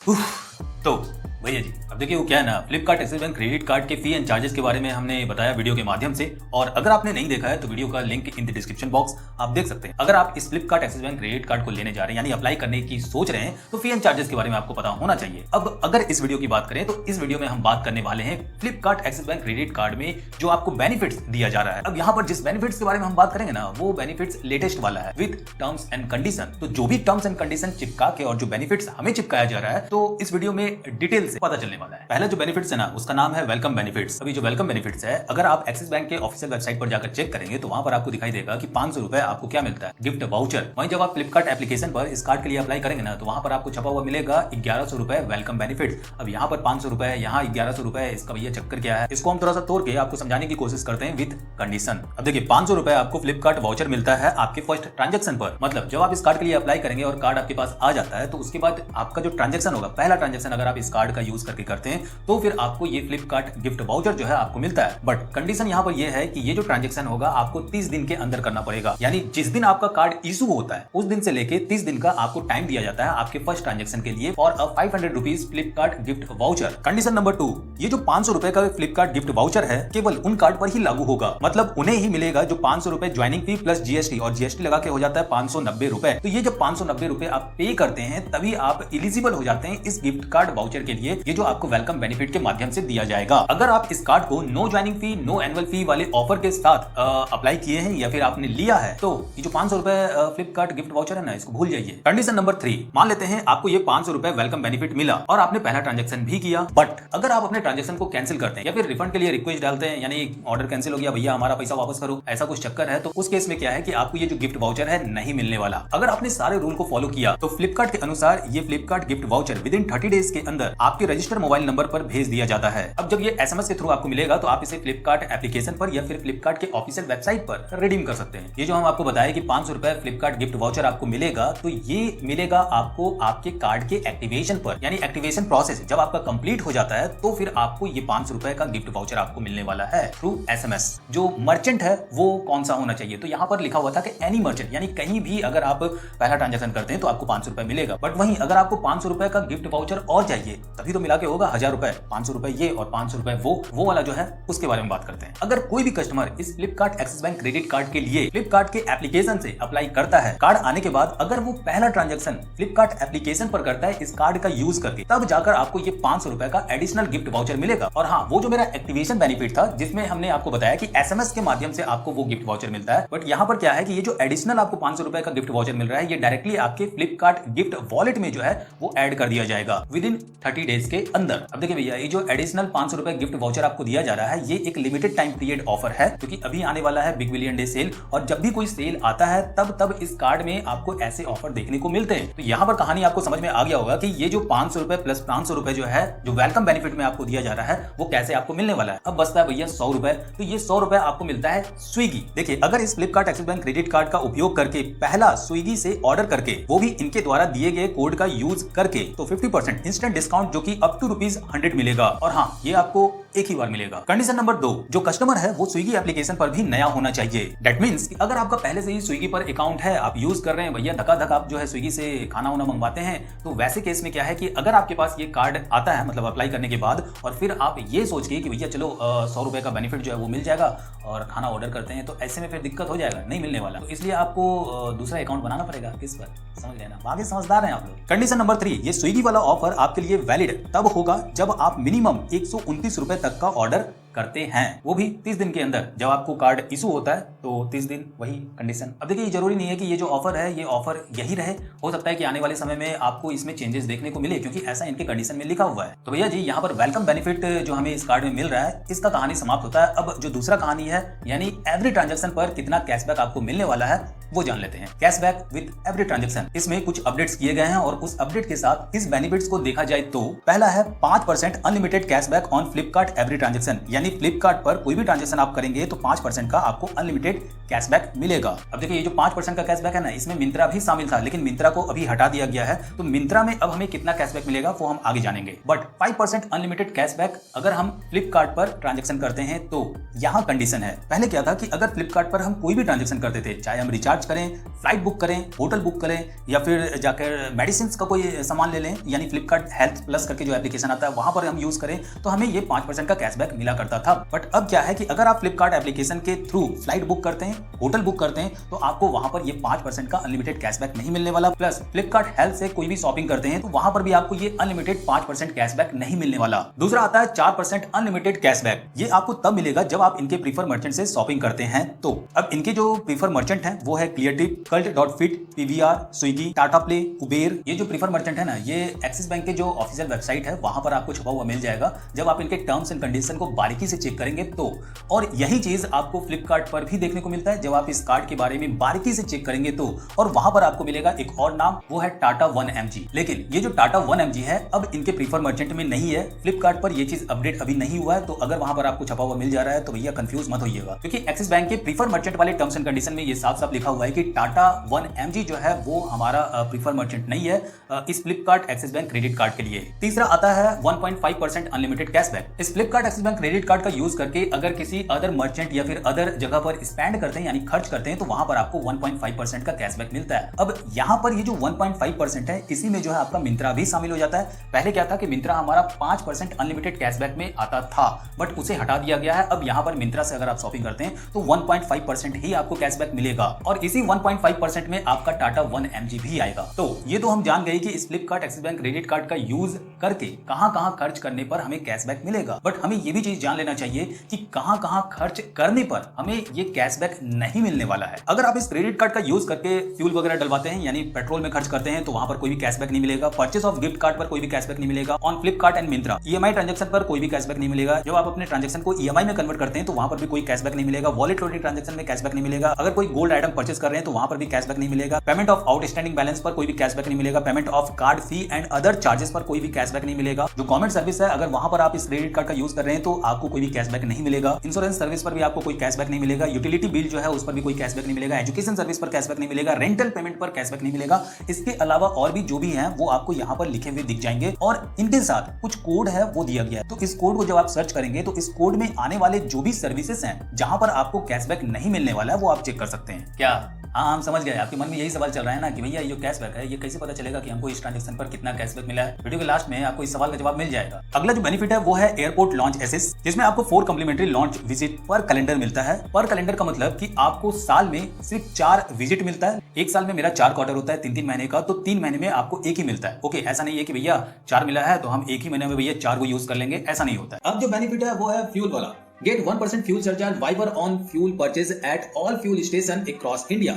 तो भैया जी, अब देखिए वो क्या है ना, Flipkart axis bank credit card के फी एंड चार्जेस के बारे में हमने बताया वीडियो के माध्यम से। और अगर आपने नहीं देखा है तो वीडियो का link in the description box आप देख सकते हैं। अगर आप इस Flipkart axis bank credit card को लेने जा रहे हैं, यानी अप्लाई करने की सोच रहे हैं, तो फी एंड चार्जेस के बारे में आपको पता होना चाहिए। अब अगर इस वीडियो की बात करें तो इस वीडियो में हम बात करने वाले हैं Flipkart axis bank credit card में जो आपको बेनिफिट्स दिया जा रहा है। अब यहाँ पर जिस बेनिफिट्स के बारे में हम बात करेंगे ना, वो बेनिफिट्स लेटेस्ट वाला है विद टर्म्स एंड कंडीशन। तो जो भी टर्म्स एंड कंडीशन चिपका के और जो बेनिफिट्स हमें चिपकाया जा रहा है, तो इस वीडियो में डिटेल से पता चलने वाला है। पहला जो बेनिफिट्स है ना, उसका नाम है वेलकम बेनिफिट्स। अभी जो वेलकम बेनिफिट्स है, अगर आप एक्सिस बैंक के ऑफिशियल वेबसाइट पर जाकर चेक करेंगे तो वहां पर आपको दिखाई देगा कि 500 रुपए आपको क्या मिलता है, गिफ्ट वाउचर। वहीं जब आप फ्लिपकार्ट एप्लीकेशन पर इस कार्ड के लिए अप्लाई करेंगे ना, तो वहां पर आपको छपा हुआ मिलेगा 1100 रुपए वेलकम बेनिफिट्स। अब यहाँ पर 500 रुपए, यहाँ 1100 रुपए, इसका भैया चक्कर क्या है, इसको हम थोड़ा सा तोड़ के आपको समझाने की कोशिश करते हैं विद कंडीशन। अब देखिए 500 रुपए आपको फ्लिपकार्ट वाउचर मिलता है आपके फर्स्ट ट्रांजेक्शन पर। मतलब जब आप इस कार्ड के लिए अप्लाई करेंगे और कार्ड आपके पास आ जाता है, तो उसके बाद आपका जो ट्रांजेक्शन होगा, पहला ट्रांजेक्शन अगर आप इस कार्ड का यूज करके करते हैं, तो फिर आपको ये फ्लिपकार्ट गिफ्ट वाउचर जो है आपको मिलता है। बट कंडीशन यहाँ पर ये है कि ये जो ट्रांजेक्शन होगा आपको 30 दिन के अंदर करना पड़ेगा। यानी जिस दिन आपका कार्ड इशू होता है उस दिन से लेके 30 दिन का आपको टाइम दिया जाता है आपके फर्स्ट ट्रांजेक्शन के लिए और 500 rupees Flipkart gift voucher. Condition number 2, ये जो 500 रुपए का फ्लिपकार्ट गिफ्ट वाउचर है केवल उन कार्ड पर ही लागू होगा। मतलब उन्हें ही मिलेगा जो 500 रुपए ज्वाइनिंग फी प्लस जीएसटी, और जीएसटी लगा के हो जाता है 590 रुपए। तो ये जब 590 रुपए आप पे करते हैं तभी आप एलिजिबल हो जाते हैं इस गिफ्ट कार्ड वाउचर के लिए, ये जो आपको वेलकम बेनिफिट के माध्यम से दिया जाएगा। अगर आप इस कार्ड को no joining fee no annual fee वाले ऑफर के साथ अप्लाई किए हैं या फिर आपने लिया है, तो ये जो 500 रुपए फ्लिपकार्ट गिफ्ट वाउचर है ना, इसको भूल जाइए। कंडीशन नंबर 3, मान लेते हैं आपको ये 500 रुपए वेलकम बेनिफिट मिला और आपने पहला ट्रांजेक्शन भी किया, बट अगर आप अपने ट्रांजेक्शन को कैंसिल करते हैं या फिर रिफंड के लिए रिक्वेस्ट डालते हैं, यानी ऑर्डर कैंसिल हो गया भैया हमारा पैसा वापस करो, ऐसा कुछ चक्कर है, तो उस केस में क्या है कि आपको ये जो गिफ्ट वाउचर है नहीं मिलने वाला। अगर आपने सारे रूल को फॉलो किया तो फ्लिपकार्ट के अनुसार ये Flipkart gift voucher with in 30 days के अंदर आपके रजिस्टर्ड मोबाइल नंबर पर भेज दिया जाता है। अब जब ये एसएमएस के थ्रू आपको मिलेगा तो आप इसे फ्लिपकार्ट एप्लीकेशन पर या फिर फ्लिपकार्ट के ऑफिशियल वेबसाइट पर रिडीम कर सकते हैं। ये जो हम आपको बताया कि 500 रुपए फ्लिपकार्ट गिफ्ट वाउचर आपको मिलेगा, तो ये मिलेगा आपको आपके कार्ड के एक्टिवेशन पर, यानी एक्टिवेशन प्रोसेस जब आपका कंप्लीट हो जाता है तो फिर आपको ये 500 रुपए का गिफ्ट वाउचर आपको मिलने वाला है थ्रू एसएमएस। जो मर्चेंट है वो कौन सा होना चाहिए, तो यहाँ पर लिखा हुआ था कि एनी मर्चेंट, यानी कहीं भी अगर आप पहला ट्रांजेक्शन करते हैं तो आपको 500 रुपए मिलेगा। बट वहीं अगर आपको 500 रुपए का गिफ्ट वाउचर और चाहिए तभी तो मिला के होगा 1000 रुपए, 500 रुपए ये और 500 रुपए वो वाला जो है उसके बारे में बात करते हैं। अगर कोई भी कस्टमर इस Flipkart axis bank credit card के लिए फ्लिपकार्ट के एप्लीकेशन से अप्लाई करता है, कार्ड आने के बाद अगर वो पहला ट्रांजेक्शन फ्लिपकार्ट एप्लीकेशन पर करता है इस कार्ड का यूज करके, तब जाकर आपको ये 500 रुपए का एडिशनल गिफ्ट वाउचर मिलेगा। और हाँ, वो जो मेरा एक्टिवेशन बेनिफिट था जिसमें हमने आपको बताया कि एसएमएस के माध्यम से आपको वो गिफ्ट वाउचर मिलता है, बट यहाँ पर क्या है कि ये जो एडिशनल आपको 500 रुपए का गिफ्ट वाउचर मिल रहा है, ये डायरेक्टली आपके फ्लिपकार्ट गिफ्ट वॉलेट में जो है वो ऐड कर दिया जाएगा विद इन 30 डेज के अंदर। अब देखिए भैया, ये जो एडिशनल 500 रुपए गिफ्ट वाउचर आपको दिया जा रहा है, ये एक लिमिटेड टाइम पीरियड ऑफर है, क्योंकि अभी आने वाला है बिग बिलियन डे सेल, और जब भी कोई सेल आता है तब इस कार्ड में आपको ऐसे ऑफर देखने को मिलते हैं। तो यहाँ पर कहानी आपको समझ में आ गया होगा कि ये जो 500 रुपए प्लस 500 रुपए जो है जो वेलकम बेनिफिट में आपको दिया जा रहा है वो कैसे आपको मिलने वाला है। अब बचता है भैया 100 रुपए, तो ये 100 रुपए आपको मिलता है स्विगी। देखिए, अगर इस Flipkart axis bank credit card का उपयोग करके पहला स्विगी से ऑर्डर करके, वो भी इनके द्वारा दिए गए कोड का यूज करके, तो 50% इंस्टेंट डिस्काउंट जो कि अप टू ₹100 मिलेगा। और हाँ, ये आपको एक ही बार मिलेगा। कंडीशन नंबर 2, जो कस्टमर है वो स्विगी एप्लीकेशन पर भी नया होना चाहिए। दैट मींस कि अगर आपका पहले से ही स्विगी पर अकाउंट है, आप यूज कर रहे हैं भैया, धक्का आप जो है स्विगी से खाना वाना मंगवाते हैं, तो वैसे केस में क्या है कि अगर आपके पास ये कार्ड आता है, मतलब अप्लाई करने के बाद, और फिर आप ये सोच के कि भैया चलो 100 रुपए का बेनिफिट जो है वो मिल जाएगा और खाना ऑर्डर करते हैं, तो ऐसे में फिर दिक्कत हो जाएगा, नहीं मिलने वाला। तो इसलिए आपको दूसरा अकाउंट बनाना पड़ेगा किस पर, समझ लेना, आगे समझदार हैं आप लोग। कंडीशन नंबर 3, ये स्विगी वाला ऑफर आपके लिए वैलिड तब होगा जब आप मिनिमम 129 रुपए तक का ऑर्डर करते हैं, वो भी 30 दिन के अंदर। जब आपको कार्ड इशू होता है तो 30 दिन, वही कंडीशन। अब देखिए, जरूरी नहीं है कि ये जो ऑफर है ये ऑफर यही रहे, हो सकता है कि आने वाले समय में आपको इसमें चेंजेस देखने को मिले, क्योंकि ऐसा इनके कंडीशन में लिखा हुआ है। तो भैया जी, यहाँ पर वेलकम बेनिफिट जो हमें इस कार्ड में मिल रहा है, इसका कहानी समाप्त होता है। अब जो दूसरा कहानी है, यानी एवरी ट्रांजेक्शन पर कितना कैशबैक आपको मिलने वाला है, वो जान लेते हैं। कैशबैक विद एवरी ट्रांजेक्शन, इसमें कुछ अपडेट्स किए गए हैं और उस अपडेट के साथ इस बेनिफिट्स को देखा जाए तो पहला है 5% unlimited cashback on Flipkart every transaction, यानी यानी फ्लिपकार्ट पर कोई भी ट्रांजेक्शन आप करेंगे तो 5% का आपको अनलिमिटेड कैशबैक मिलेगा। अब देखिए ये जो 5% का कैशबैक है ना, इसमें मिंत्रा भी शामिल था, लेकिन मिंत्रा को अभी हटा दिया गया है। तो मिंत्रा में अब हमें कितना कैशबैक मिलेगा वो हम आगे जानेंगे। बट 5% अनलिमिटेड कैशबैक अगर हम फ्लिपकार्ट पर ट्रांजेक्शन करते हैं तो यहाँ कंडीशन है। पहले क्या था कि अगर फ्लिपकार्ट पर हम कोई भी ट्रांजेक्शन करते थे, चाहे हम रिचार्ज करें, फ्लाइट बुक करें, होटल बुक करें या फिर जाकर मेडिसिन का कोई सामान ले लें, यानी फ्लिपकार्ट हेल्थ प्लस करके जो एप्लीकेशन आता है वहां पर हम यूज करें, तो हमें ये 5% का कैशबैक मिला करता था। बट अब क्या है कि अगर आप फ्लिपकार्ट एप्लीकेशन के थ्रू फ्लाइट बुक करते हैं, होटल बुक करते हैं, तो आपको वहां पर ये 5% का अनलिमिटेड कैशबैक नहीं मिलने वाला। प्लस फ्लिपकार्ट हेल्थ से कोई भी शॉपिंग करते हैं तो वहां पर भी आपको ये अनलिमिटेड 5% कैशबैक नहीं मिलने वाला। दूसरा आता है 4% अनलिमिटेड कैशबैक। ये आपको तब मिलेगा जब आप इनके प्रीफर मर्चेंट से शॉपिंग करते हैं। तो अब इनके जो प्रीफर मर्चेंट हैं वो है Cleartrip, cultfit, PVR, Swiggy, Tata Play, Uber. ये जो प्रीफर मर्चेंट है ना, ये एक्सिस बैंक के जो ऑफिशियल वेबसाइट है वहां पर आपको छपा हुआ मिल जाएगा। जब आप इनके टर्म्स एंड कंडीशन को बारीकी से चेक करेंगे तो, और यही चीज आपको फ्लिपकार्ट पर भी देखने को मिलता है। जब आप इस कार्ड के बारे में बारीकी से चेक करेंगे तो, और वहां पर आपको मिलेगा एक और नाम, वो है टाटा 1mg। लेकिन ये जो टाटा 1mg है अब इनके प्रीफर मर्चेंट में नहीं है। फ्लिपकार्ट पर ये चीज अपडेट अभी नहीं हुआ है। तो अगर वहां पर आपको छपा हुआ मिल जा रहा है तो भैया कंफ्यूज मत होइएगा, क्योंकि एक्सिस बैंक के प्रीफर मर्चेंट वाले टर्म्स एंड कंडीशन में ये साफ साफ लिखा हुआ है कि टाटा 1mg जो है वो हमारा प्रीफर मर्चेंट नहीं है इस Flipkart axis bank credit card के लिए। तीसरा आता है 1.5% अनलिमिटेड कैशबैक। इस Flipkart axis bank credit card का यूज करके अगर किसी अदर मर्चेंट या फिर अदर जगह पर स्पेंड करते हैं, यानी खर्च करते हैं, तो वहां पर आपको 1.5% का कैशबैक मिलता है। अब यहाँ पर ये जो 1.5% है, इसी में जो है आपका मिंत्रा भी शामिल हो जाता है। पहले क्या था कि मिंत्रा हमारा 5% अनलिमिटेड कैशबैक में आता था, बट उसे हटा दिया गया है। अब यहाँ पर मिंत्रा से अगर आप शॉपिंग करते हैं तो 1.5% ही आपको कैशबैक मिलेगा, और इसी 1.5% में आपका टाटा 1mg भी आएगा। तो ये तो हम जान गए कि इस Flipkart axis bank credit card का यूज करके कहां-कहां खर्च करने पर हमें कैशबैक मिलेगा। बट हमें ये भी चीज जान लेना चाहिए कि कहां-कहां खर्च करने पर हमें ये कैशबैक नहीं मिलने वाला है। अगर आप इस क्रेडिट कार्ड का यूज करके फ्यूल वगैरह डलवाते हैं, यानी पेट्रोल में खर्च करते हैं, तो वहां पर कोई भी कैशबैक नहीं मिलेगा। परचेस ऑफ गिफ्ट कार्ड पर कोई भी कैशबैक नहीं मिलेगा। On Flipkart and Myntra EMI transaction पर कोई भी कैशबैक नहीं मिलेगा। जब आप अपने ट्रांजैक्शन को ईएमआई में कन्वर्ट करते हैं तो वहां पर भी कोई कैशबैक नहीं मिलेगा। वॉलेट लोडिंग ट्रांजैक्शन में कैशबैक नहीं मिलेगा। अगर कोई गोल्ड आइटम परचेस कर रहे हैं तो वहां पर भी कैशबैक नहीं मिलेगा। पेमेंट ऑफ आउटस्टैंडिंग बैलेंस पर कोई भी कैशबैक नहीं मिलेगा। Payment of card fee and other charges पर कोई भी कैशबैक नहीं मिलेगा। जो गवर्नमेंट सर्विस है, अगर वहां पर आप इस क्रेडिट कार्ड का यूज कर रहे हैं तो आपको कोई भी कैशबैक नहीं मिलेगा। इंश्योरेंस सर्विस पर भी आपको कोई कैशबैक नहीं मिलेगा। यूटिलिटी बिल जो है उस पर भी कोई कैशबैक नहीं मिलेगा। एजुकेशन सर्विस पर कैशबैक नहीं मिलेगा। रेंटल पेमेंट पर कैशबैक नहीं मिलेगा। इसके अलावा और भी जो भी है वो आपको यहाँ पर लिखे हुए दिख जाएंगे, और इनके साथ कुछ कोड है वो दिया गया है। तो इस कोड को जब आप सर्च करेंगे तो इस कोड में आने वाले जो भी सर्विसेज हैं जहां पर आपको कैशबैक नहीं मिलने वाला है वो आप चेक कर सकते हैं। क्या हाँ, हम समझ गए। आपके मन में यही सवाल चल रहा है ना कि भैया ये जो कैशबैक है ये कैसे पता चलेगा कि हमको इस ट्रांजैक्शन पर कितना कैशबैक मिला है। वीडियो के लास्ट में आपको इस सवाल का जवाब मिल जाएगा। अगला जो बेनिफिट है वो है एयरपोर्ट लॉन्च एसेस, जिसमें आपको 4 कम्प्लीमेंट्री लॉन्च विजिट पर कैलेंडर मिलता है। पर कैलेंडर का मतलब कि आपको साल में सिर्फ 4 विजिट मिलता है। एक साल में मेरा 4 क्वार्टर होता है 3-3 महीने का, तो 3 महीने में आपको एक ही मिलता है। ओके, ऐसा नहीं है कि भैया 4 मिला है तो हम एक ही महीने में भैया 4 को यूज कर लेंगे, ऐसा नहीं होता है। अब जो बेनिफिट है वो है फ्यूल वाला। Get 1% fuel surcharge waiver on fuel purchase at all fuel station across India.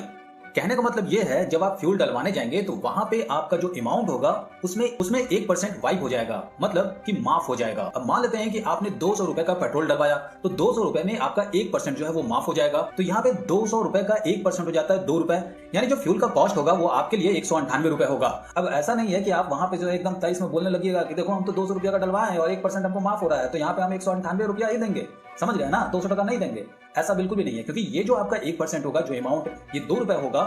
कहने का मतलब ये है, जब आप फ्यूल डलवाने जाएंगे तो वहां पे आपका जो अमाउंट होगा उसमें 1% वाइप हो जाएगा, मतलब कि माफ हो जाएगा। अब मान लेते हैं कि आपने 200 रुपए का पेट्रोल डलवाया, तो 200 रुपए में आपका 1% जो है वो माफ हो जाएगा। तो यहाँ पे 200 रुपए का 1% हो जाता है 2 रुपए, यानी जो फ्यूल का कॉस्ट होगा वो आपके लिए 198 रुपए होगा। अब ऐसा नहीं है कि आप वहां पे जो एकदम 23 में बोलने लगिएगा कि देखो हम तो 200 रुपया का डलवाए हैं और 1% हमको माफ हो रहा है, तो यहाँ पे हम 198 रुपया ही देंगे। समझ गए ना, 200 टका नहीं देंगे, ऐसा बिल्कुल भी नहीं है। क्योंकि ये जो आपका 1% होगा, जो अमाउंट ये 2 रुपए होगा,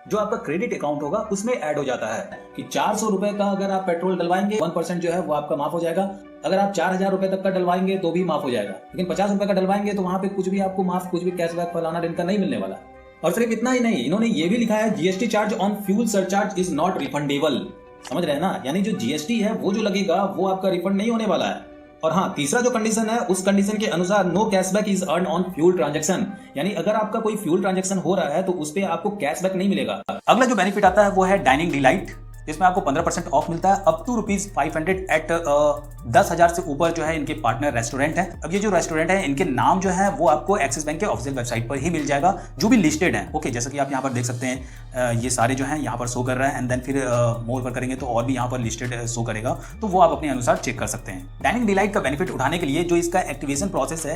जो आपका क्रेडिट अकाउंट होगा उसमें ऐड हो जाता है कि 400 रुपए का अगर आप पेट्रोल डलवाएंगे 1% जो है वो आपका माफ हो जाएगा। अगर आप 4000 रुपए तक का डलवाएंगे तो भी माफ हो जाएगा। लेकिन 50 रुपए का डलवाएंगे तो वहां पे कुछ भी आपको माफ, कुछ भी कैशबैक फलाना ढिमका नहीं मिलने वाला। और सिर्फ इतना ही नहीं, इन्होंने ये भी लिखा है GST charge on fuel surcharge is not refundable. समझ रहे हैं ना, यानी जो जीएसटी है वो जो लगेगा वो आपका रिफंड नहीं होने वाला है। और हाँ, तीसरा जो कंडीशन है उस कंडीशन के अनुसार no cashback is earn on fuel transaction, यानी अगर आपका कोई फ्यूल ट्रांजैक्शन हो रहा है तो उस पे आपको कैशबैक नहीं मिलेगा। अगला जो बेनिफिट आता है वो है डाइनिंग डिलाइट, जिसमें आपको 15% ऑफ मिलता है अप टू ₹500 एट 10,000 से ऊपर जो है इनके पार्टनर रेस्टोरेंट है। अब ये जो रेस्टोरेंट है इनके नाम जो है वो आपको एक्सिस बैंक के ऑफिशियल वेबसाइट पर ही मिल जाएगा, जो भी लिस्टेड है। ओके, जैसा कि आप यहाँ पर देख सकते हैं ये सारे जो हैं यहाँ पर शो कर रहा है, एंड देन फिर मोर पर करेंगे तो और भी यहाँ पर लिस्टेड शो करेगा, तो वो आप अपने अनुसार चेक कर सकते हैं। डाइनिंग डिलाइट का बेनिफिट उठाने के लिए जो इसका एक्टिवेशन प्रोसेस है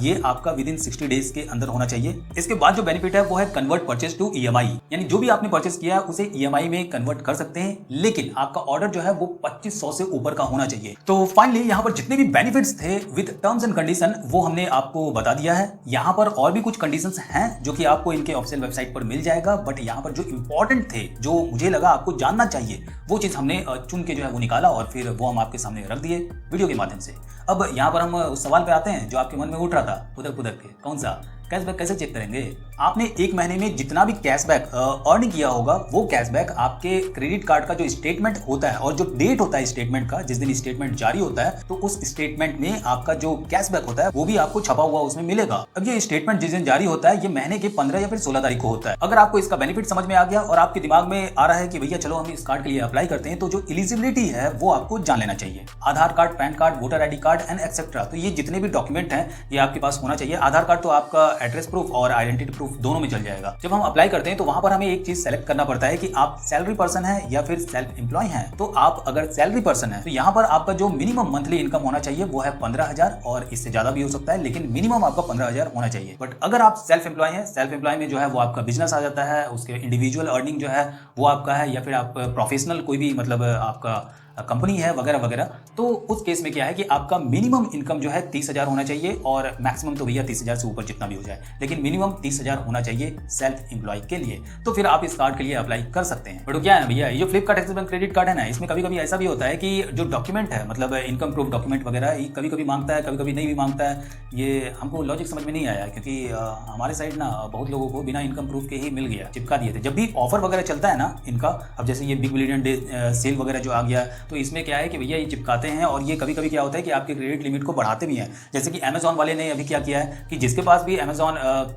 ये आपका विदिन 60 डेज के अंदर होना चाहिए। इसके बाद जो बेनिफिट है वो है कन्वर्ट परचेज टू ईएमआई, यानी जो भी आपने परचेज किया है उसे ईएमआई में कन्वर्ट कर सकते हैं। हैं, लेकिन आपका ऑर्डर जो है वो 2500 से ऊपर का होना चाहिए। तो फाइनली यहाँ पर जितने भी बेनिफिट्स थे विद टर्म्स एंड कंडीशन वो हमने आपको बता दिया है। यहाँ पर और भी कुछ कंडीशंस हैं जो कि आपको इनके ऑफिशियल वेबसाइट पर मिल जाएगा, बट यहाँ पर जो इंपॉर्टेंट थे, जो मुझे लगा आपको जानना चाहिए, वो चीज हमने चुन के जो है वो निकाला और फिर वो हम आपके सामने रख दिए वीडियो के माध्यम से। अब यहाँ पर हम उस सवाल पे आते हैं जो आपके मन में उठ रहा था पुदक पुदक के, कौन सा कैशबैक कैसे चेक करेंगे? आपने एक महीने में जितना भी कैशबैक अर्न किया होगा वो कैशबैक आपके क्रेडिट कार्ड का जो स्टेटमेंट होता है और जो डेट होता है स्टेटमेंट का, जिस दिन स्टेटमेंट जारी होता है, तो उस स्टेटमेंट में आपका जो कैशबैक होता है वो भी आपको छपा हुआ उसमें मिलेगा। अब ये स्टेटमेंट जिस दिन जारी होता है ये महीने के 15 या फिर 16 तारीख को होता है। अगर आपको इसका बेनिफिट समझ में आ गया और आपके दिमाग में आ रहा है कि भैया चलो हम इस कार्ड के लिए अप्लाई करते हैं, तो जो एलिजिबिलिटी है वो आपको जान लेना चाहिए। Aadhaar card, PAN card, voter ID card and etcetera, तो ये जितने भी डॉक्यूमेंट हैं ये आपके पास होना चाहिए। आधार कार्ड तो आपका एड्रेस प्रूफ और आइडेंटिटी प्रूफ दोनों में चल जाएगा। जब हम अप्लाई करते हैं तो वहां पर हमें एक चीज सेलेक्ट करना पड़ता है कि आप सैलरी पर्सन है या फिर सेल्फ एम्प्लॉय हैं। तो आप अगर सैलरी पर्सन है तो यहाँ पर आपका जो मिनिमम मंथली इनकम होना चाहिए वो है 15,000, और इससे ज्यादा भी हो सकता है, लेकिन मिनिमम आपका 15,000 होना चाहिए। बट अगर आप सेल्फ एम्प्लॉय है, सेल्फ एम्प्लॉय में जो है वो आपका बिजनेस आ जाता है, उसके इंडिविजुअल अर्निंग जो है वो आपका है, या फिर आप प्रोफेशनल कोई भी मतलब आपका कंपनी है वगैरह वगैरह, तो उस केस में क्या है कि आपका मिनिमम इनकम जो है 30,000 होना चाहिए, और मैक्सिमम तो भैया 30,000 से ऊपर जितना भी हो जाए, लेकिन मिनिमम 30,000 होना चाहिए सेल्फ एम्प्लॉय के लिए। तो फिर आप इस कार्ड के लिए अप्लाई कर सकते हैं। बट क्या है ना भैया, ये जो Flipkart axis bank credit card है ना, इसमें कभी कभी ऐसा भी होता है कि जो डॉक्यूमेंट है, मतलब इनकम प्रूफ डॉक्यूमेंट वगैरह, कभी कभी मांगता है, कभी कभी नहीं भी मांगता है। ये हमको लॉजिक समझ में नहीं आया, क्योंकि हमारे साइड ना बहुत लोगों को बिना इनकम प्रूफ के ही मिल गया, चिपका दिए थे। जब भी ऑफर वगैरह चलता है ना इनका, अब जैसे ये बिग बिलियन डे सेल वगैरह जो आ गया, तो इसमें क्या है कि ये चिपकाते हैं, और ये कभी कभी क्या होता है कि आपके क्रेडिट लिमिट को बढ़ाते भी हैं। जैसे कि अमेजॉन वाले ने अभी क्या किया है कि जिसके पास भी अमेजॉन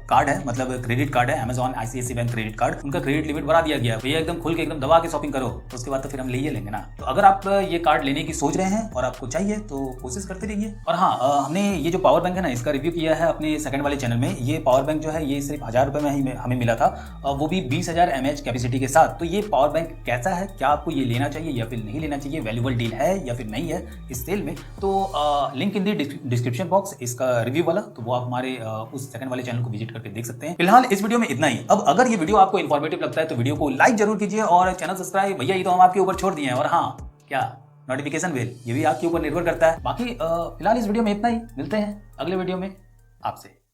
कार्ड है, मतलब क्रेडिट कार्ड है, Amazon ICICI bank credit card, उनका क्रेडिट लिमिट बढ़ा दिया गया। भैया एकदम खुल के एकदम दबा के शॉपिंग करो, तो उसके बाद तो फिर हम ले ही लेंगे ना। तो अगर आप ये कार्ड लेने की सोच रहे हैं और आपको चाहिए तो कोशिश करते रहिए। और हाँ, हमने ये जो पावर बैंक है ना, इसका रिव्यू किया है अपने सेकंड वाले चैनल में। ये पावर बैंक जो है ये सिर्फ 1000 रुपए में ही हमें मिला था, वो भी 20,000 mAh कैपेसिटी के साथ। तो ये पावर बैंक कैसा है, क्या आपको ये लेना चाहिए या फिर नहीं लेना चाहिए, वैल्यूएबल डील है या फिर नहीं है इस सेल में, तो link in the description box इसका रिव्यू वाला, तो वो आप हमारे उस सेकंड वाले चैनल को विजिट करके देख सकते हैं। फिलहाल इस वीडियो में इतना ही। अब अगर ये वीडियो आपको इन्फॉर्मेटिव लगता है तो वीडियो को लाइक जरूर कीजिए, और चैनल सब्सक्राइब भैया ये तो हम आपके ऊपर छोड़ दिए हैं, और हाँ क्या नोटिफिकेशन बेल ये भी आपके ऊपर निर्भर करता है। बाकी फिलहाल इस वीडियो में इतना ही। मिलते हैं अगले वीडियो में आपसे।